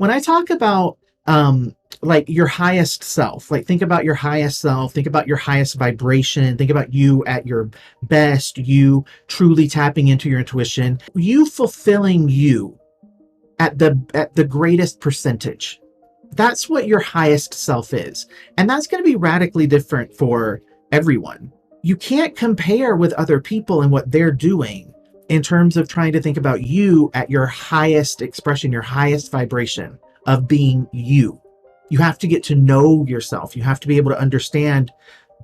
when I talk about like your highest self, like think about your highest self, think about your highest vibration, think about you at your best, you truly tapping into your intuition, you fulfilling you at the greatest percentage. That's what your highest self is. And that's going to be radically different for everyone. You can't compare with other people and what they're doing in terms of trying to think about you at your highest expression, your highest vibration of being you. You have to get to know yourself. You have to be able to understand,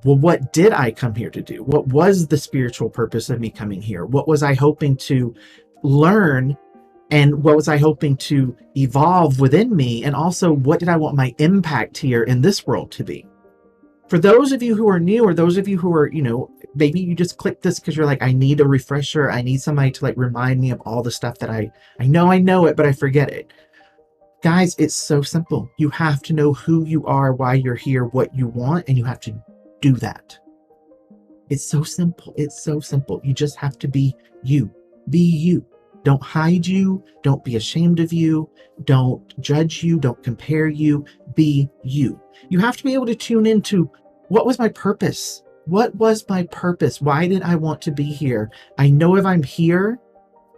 well, what did I come here to do? What was the spiritual purpose of me coming here? What was I hoping to learn? And what was I hoping to evolve within me? And also, what did I want my impact here in this world to be? For those of you who are new, or those of you who are, maybe you just clicked this because you're like, I need a refresher. I need somebody to like remind me of all the stuff that I know it, but I forget it. Guys, it's so simple. You have to know who you are, why you're here, what you want, and you have to do that. It's so simple. It's so simple. You just have to be you. Be you. Don't hide you. Don't be ashamed of you. Don't judge you. Don't compare you. Be you. You have to be able to tune into, what was my purpose? What was my purpose? Why did I want to be here? I know if I'm here,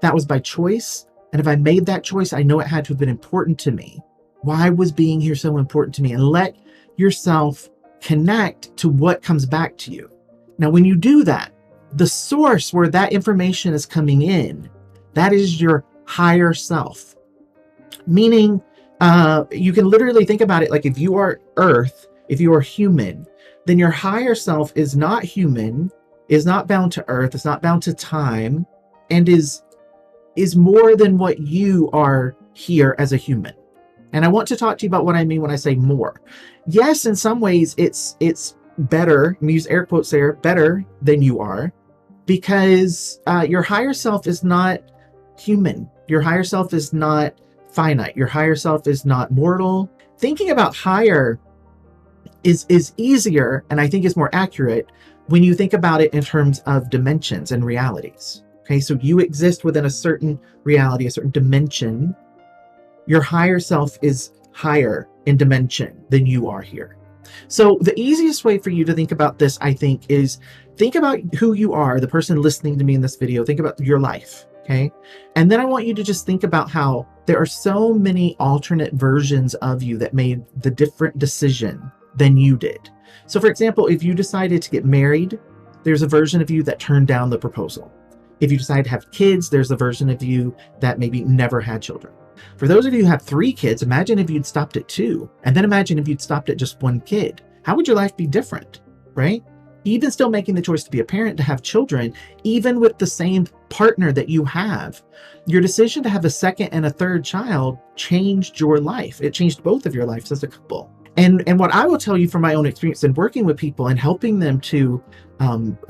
that was by choice. And if I made that choice, I know it had to have been important to me. Why was being here so important to me? And let yourself connect to what comes back to you. Now, when you do that, the source where that information is coming in, that is your higher self. Meaning, you can literally think about it like if you are Earth, if you are human, then your higher self is not human, is not bound to Earth, is not bound to time, and is more than what you are here as a human. And I want to talk to you about what I mean when I say more. Yes, in some ways it's better, I'm gonna use air quotes there, better than you are, because your higher self is not human. Your higher self is not finite. Your higher self is not mortal. Thinking about higher is easier, and I think is more accurate when you think about it in terms of dimensions and realities. Okay, so you exist within a certain reality, a certain dimension. Your higher self is higher in dimension than you are here. So the easiest way for you to think about this, I think, is think about who you are, the person listening to me in this video. Think about your life, okay? And then I want you to just think about how there are so many alternate versions of you that made the different decision than you did. So for example, if you decided to get married, there's a version of you that turned down the proposal. If you decide to have kids, there's a version of you that maybe never had children. For those of you who have 3 kids, imagine if you'd stopped at 2, and then imagine if you'd stopped at just 1 kid. How would your life be different, right? Even still making the choice to be a parent, to have children, even with the same partner that you have, your decision to have a second and a third child changed your life. It changed both of your lives as a couple. And what I will tell you from my own experience in working with people and helping them to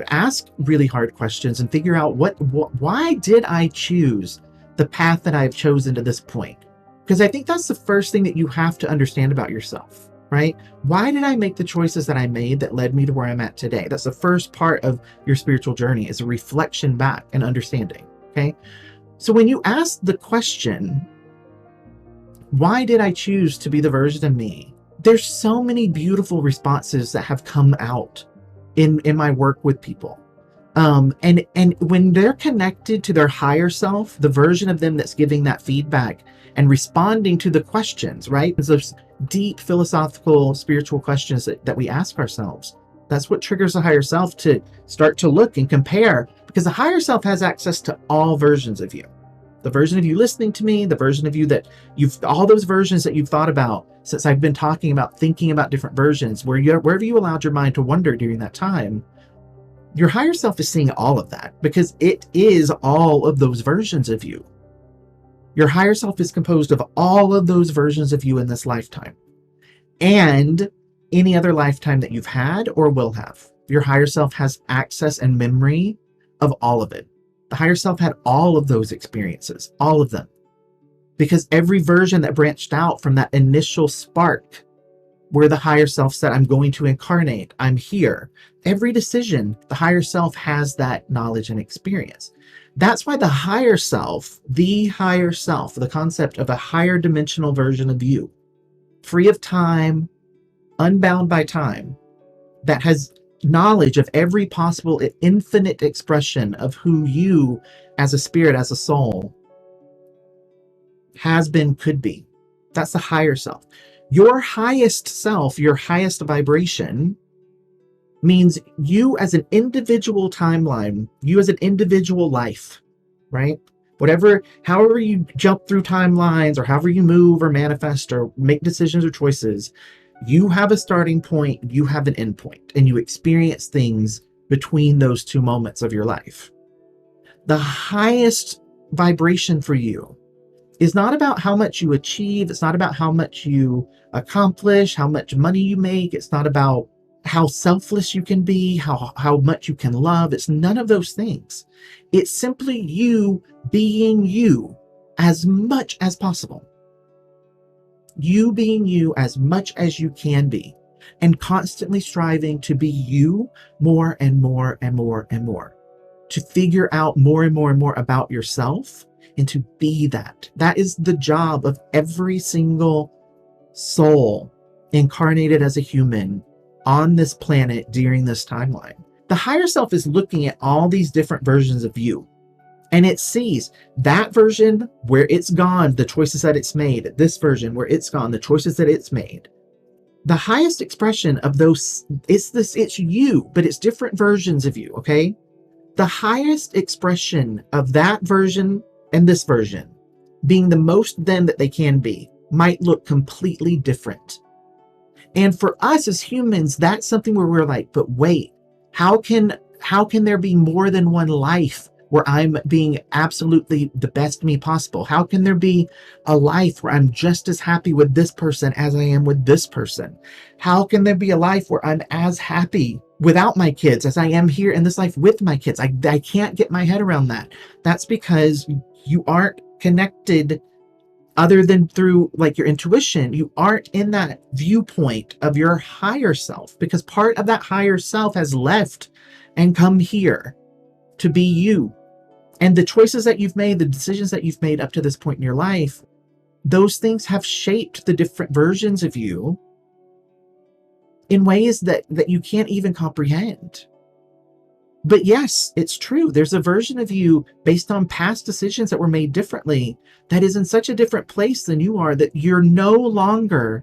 ask really hard questions and figure out why did I choose the path that I've chosen to this point? Because I think that's the first thing that you have to understand about yourself, right? Why did I make the choices that I made that led me to where I'm at today? That's the first part of your spiritual journey, is a reflection back and understanding, okay? So when you ask the question, why did I choose to be the version of me? There's so many beautiful responses that have come out in my work with people. And when they're connected to their higher self, the version of them that's giving that feedback and responding to the questions, right? Those deep philosophical, spiritual questions that we ask ourselves. That's what triggers the higher self to start to look and compare, because the higher self has access to all versions of you. The version of you listening to me, the version of you that all those versions that you've thought about since I've been talking about, thinking about different versions, wherever you allowed your mind to wander during that time, your higher self is seeing all of that because it is all of those versions of you. Your higher self is composed of all of those versions of you in this lifetime and any other lifetime that you've had or will have. Your higher self has access and memory of all of it. The higher self had all of those experiences, all of them, because every version that branched out from that initial spark where the higher self said, I'm going to incarnate, I'm here. Every decision, the higher self has that knowledge and experience. That's why the higher self, the concept of a higher dimensional version of you, free of time, unbound by time, that has knowledge of every possible infinite expression of who you as a spirit, as a soul, has been, could be. That's the higher self. Your highest self, your highest vibration, means you as an individual timeline, you as an individual life, right? Whatever, however you jump through timelines, or however you move or manifest or make decisions or choices, you have a starting point, you have an end point, and you experience things between those two moments of your life. The highest vibration for you is not about how much you achieve. It's not about how much you accomplish, how much money you make. It's not about how selfless you can be, how much you can love. It's none of those things. It's simply you being you as much as possible. You being you as much as you can be, and constantly striving to be you more and more and more and more, to figure out more and more and more about yourself, and to be that. That is the job of every single soul incarnated as a human on this planet during this timeline. The higher self is looking at all these different versions of you, and it sees that version where it's gone, the choices that it's made, this version where it's gone, the choices that it's made. The highest expression of those, it's you, but it's different versions of you, okay? The highest expression of that version and this version, being the most them that they can be, might look completely different. And for us as humans, that's something where we're like, but wait, how can there be more than one life where I'm being absolutely the best me possible? How can there be a life where I'm just as happy with this person as I am with this person? How can there be a life where I'm as happy without my kids as I am here in this life with my kids? I can't get my head around that. That's because you aren't connected other than through like your intuition. You aren't in that viewpoint of your higher self, because part of that higher self has left and come here to be you. And the choices that you've made, the decisions that you've made up to this point in your life, those things have shaped the different versions of you in ways that you can't even comprehend. But yes, it's true. There's a version of you based on past decisions that were made differently that is in such a different place than you are, that you're no longer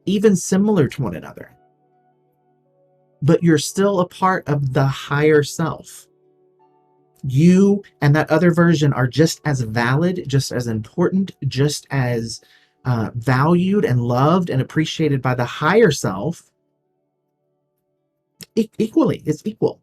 even similar to one another. But you're still a part of the higher self. You and that other version are just as valid, just as important, just as valued and loved and appreciated by the higher self equally. It's equal.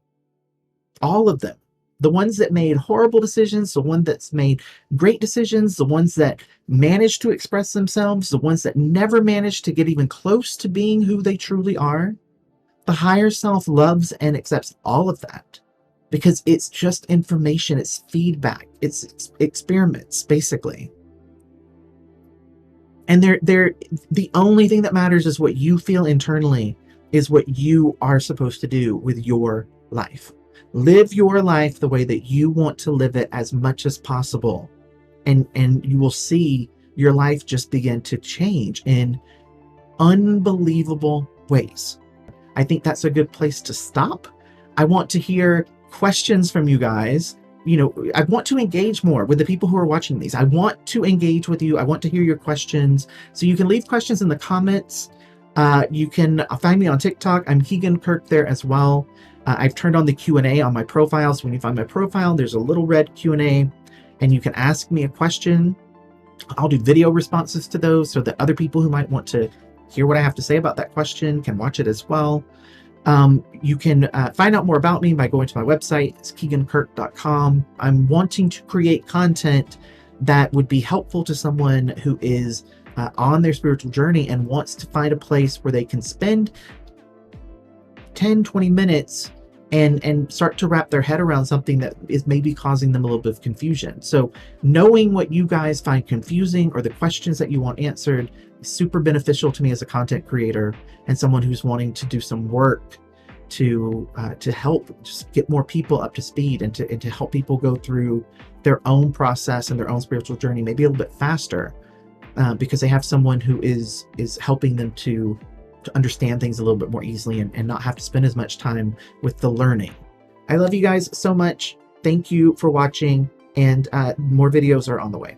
All of them. The ones that made horrible decisions, the one that's made great decisions, the ones that managed to express themselves, the ones that never managed to get even close to being who they truly are. The higher self loves and accepts all of that, because it's just information, it's feedback, it's experiments, basically. And the only thing that matters is what you feel internally, is what you are supposed to do with your life. Live your life the way that you want to live it as much as possible. And you will see your life just begin to change in unbelievable ways. I think that's a good place to stop. I want to hear questions from you guys. You know, I want to engage more with the people who are watching these. I want to engage with you. I want to hear your questions. So you can leave questions in the comments. You can find me on TikTok. I'm Keaghan Kirk there as well. I've turned on the Q&A on my profile. So when you find my profile, there's a little red Q&A, and you can ask me a question. I'll do video responses to those so that other people who might want to hear what I have to say about that question can watch it as well. You can find out more about me by going to my website. It's keaghankirk.com. I'm wanting to create content that would be helpful to someone who is on their spiritual journey and wants to find a place where they can spend 10-20 minutes and start to wrap their head around something that is maybe causing them a little bit of confusion. So knowing what you guys find confusing or the questions that you want answered is super beneficial to me as a content creator and someone who's wanting to do some work to help just get more people up to speed, and to help people go through their own process and their own spiritual journey maybe a little bit faster, because they have someone who is helping them to understand things a little bit more easily, and not have to spend as much time with the learning. I love you guys so much. Thank you for watching, and more videos are on the way.